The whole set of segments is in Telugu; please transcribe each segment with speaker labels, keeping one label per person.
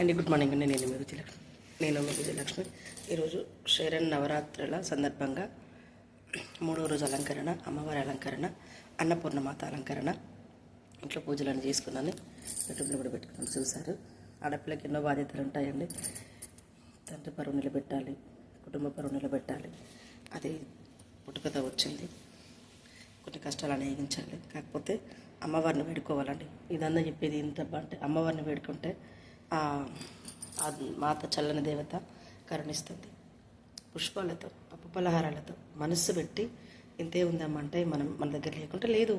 Speaker 1: అండి గుడ్ మార్నింగ్ అండి. నేను మీ విజయలక్ష్మి. ఈరోజు శరణ్ నవరాత్రుల సందర్భంగా 3వ రోజు అలంకరణ, అమ్మవారి అలంకరణ, అన్నపూర్ణమాత అలంకరణ, ఇంట్లో పూజలను చేసుకున్నాను. యూట్యూబ్లో కూడా పెట్టుకున్నాను, చూశారు. ఆడపిల్లకి ఎన్నో బాధ్యతలు ఉంటాయండి. తండ్రి పరువు నిలబెట్టాలి, కుటుంబ పరువు నిలబెట్టాలి. అది పుట్టుకతో వచ్చింది. కొన్ని కష్టాలు అనేగించాలి. కాకపోతే అమ్మవారిని వేడుకోవాలండి. ఇదన్నా చెప్పేది ఇంత అంటే అమ్మవారిని వేడుకుంటే ఆ మాత చల్లని దేవత కరుణిస్తుంది. పుష్పాలతో, పప్పు పలహారాలతో మనస్సు పెట్టి ఇంతే ఉందామంటే మన దగ్గర లేకుంటే లేదు,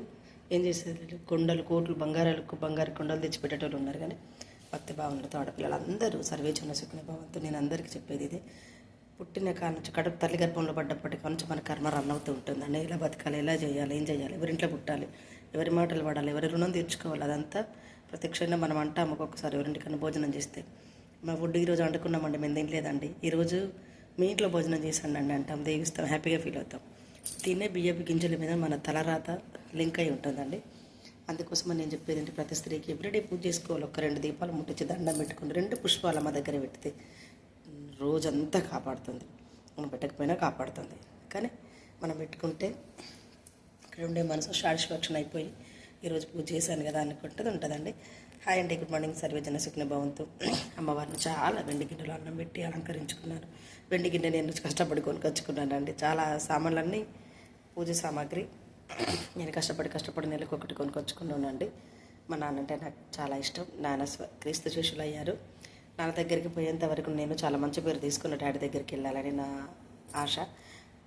Speaker 1: ఏం చేసేది లేదు. కొండలు కోట్లు బంగారు కొండలు తెచ్చిపెట్టేటోళ్ళు ఉన్నారు. కానీ భక్తి భావనలతో ఆడపిల్లలందరూ సర్వేజన సుఖిన భావంతో నేను అందరికీ చెప్పేది ఇదే. పుట్టిన కాడ నుంచి కడుపు తల్లి గర్భంలో పడ్డప్పటి నుంచి మన కర్మ రన్ అవుతూ ఉంటుందండి. ఎలా బతకాలి, ఎలా చేయాలి, ఏం చేయాలి, ఎవరింట్లో పుట్టాలి, ఎవరి మాటలు పడాలి, ఎవరి రుణం తీర్చుకోవాలి, అదంతా ప్రత్యక్షంగా మనం అంటాము. ఒక్కొక్కసారి ఎవరింటికన్నా భోజనం చేస్తే మా ఫుడ్ ఈరోజు వండుకున్నామండి, మేము తినలేదండి, ఈరోజు మీ ఇంట్లో భోజనం చేసానండి అంటాం, దేవిస్తాం, హ్యాపీగా ఫీల్ అవుతాం. తినే బియ్యపు గింజల మీద మన తలరాత లింక్ అయి ఉంటుందండి. అందుకోసం నేను చెప్పేది ఏంటి, ప్రతి స్త్రీకి ఎవ్రీడే పూజ చేసుకోవాలి. ఒక 2 దీపాలు ముట్టించి దండం పెట్టుకుని 2 పుష్పాలు మా దగ్గర పెడితే రోజంతా కాపాడుతుంది. మనం పెట్టకపోయినా కాపాడుతుంది. కానీ మనం పెట్టుకుంటే ఇక్కడ ఉండే మనసు సాటిస్ఫాక్షన్ అయిపోయి ఈరోజు పూజ చేశాను కదా అనుకుంటుంది ఉంటుందండి. హాయ్ అండి, గుడ్ మార్నింగ్. సర్వేజన సుఖిన భవంతు. అమ్మవారిని చాలా వెండి గిన్నెలో అన్నం పెట్టి అలంకరించుకున్నాను. వెండి గిన్నె నేను కష్టపడి కొనుకొచ్చుకున్నానండి. చాలా సామాన్లన్నీ పూజ సామాగ్రి నేను కష్టపడి నెలకు ఒకటి కొనుకొచ్చుకున్నానండి. మా నాన్న అంటే నాకు చాలా ఇష్టం. నాన్న క్రీస్తు శిష్యులు అయ్యారు. నాన్న దగ్గరికి పోయేంత వరకు నేను చాలా మంచి పేరు తీసుకున్న డాడీ దగ్గరికి వెళ్ళాలని నా ఆశ.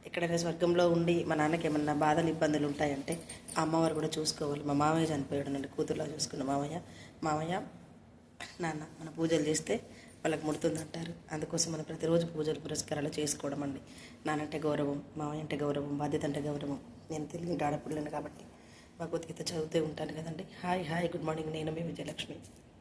Speaker 1: ఎక్కడైనా స్వర్గంలో ఉండి మా నాన్నకి ఏమన్నా బాధలు ఇబ్బందులు ఉంటాయంటే ఆ అమ్మవారు కూడా చూసుకోవాలి. మా మామయ్య చనిపోయాడు, నన్ను కూతురులా చూసుకున్న మామయ్య నాన్న మన పూజలు చేస్తే వాళ్ళకి ముడుతుందంటారు. అందుకోసం మనం ప్రతిరోజు పూజలు పురస్కారాలు చేసుకోవడం అండి. నానంటే గౌరవం, మామయ్య అంటే గౌరవం, బాధ్యత అంటే గౌరవం. నేను తెలుగు ఆడపిల్లను కాబట్టి భగవద్గీత చదువుతూ ఉంటాను కదండి. Hi good morning. నేను మీ విజయలక్ష్మి.